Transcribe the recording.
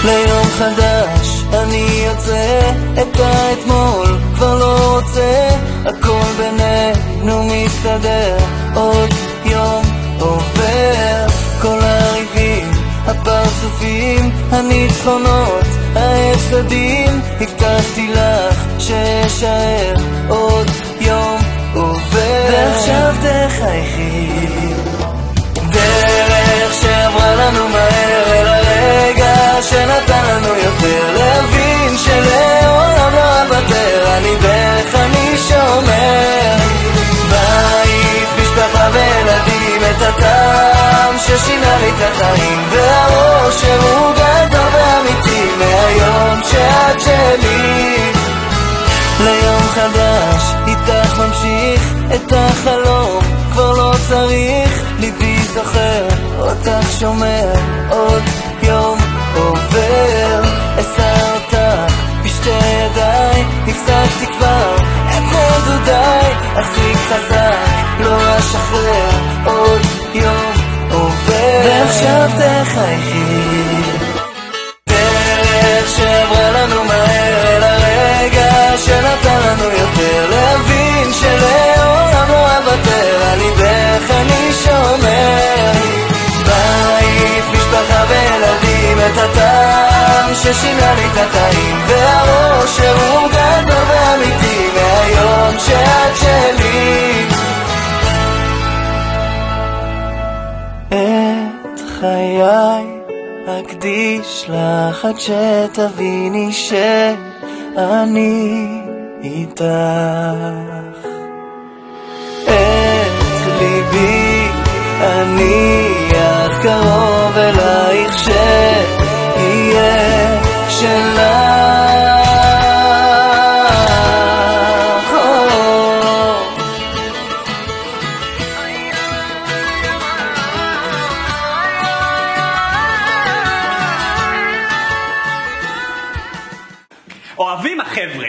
ליום חדש אני יוצא, את האתמול כבר לא רוצה, הכל בינינו מסתדר, עוד יום עובר. כל הריבים, הפרצופים, הניצחונות, ההפסדים, הבטחתי לך שאשאר, עוד יום עובר. ועכשיו תחייכי, דרך שעברה לנו מהר, אל הרגע שנתן לנו יותר, להבין שלעולם לא אוותר, אני דרך אני שומר. בית, משפחה וילדים, את הטעם ששינה לי את החיים, והראש שהוא גדול ואמיתי, מהיום שאת שלי. ליום חדש איתך ממשיך את החלום, כבר לא צריך, ליבי זוכר אותך שומר, עוד יום עובר. אשא אותך בשתי ידיי, הפסקתי כבר את נדודיי, אחזיק חזק לא אשחרר, עוד יום עובר. ועכשיו תחייכי, דרך שעברה לנו מהר, אל הרגע שנתן לנו יותר, להבין שלעולם לא אוותר, אני דרך אני שומר. בית, משפחה וילדים, את הטעם ששינה לי את החיים, והראש שהוא גדול ואמיתי, מהיום שאת שלי. את חיי אקדיש לך עד שתביני שאני איתך, את ליבי אניח קרוב אלייך, שיהיה שלך. אוהבים החבר'ה.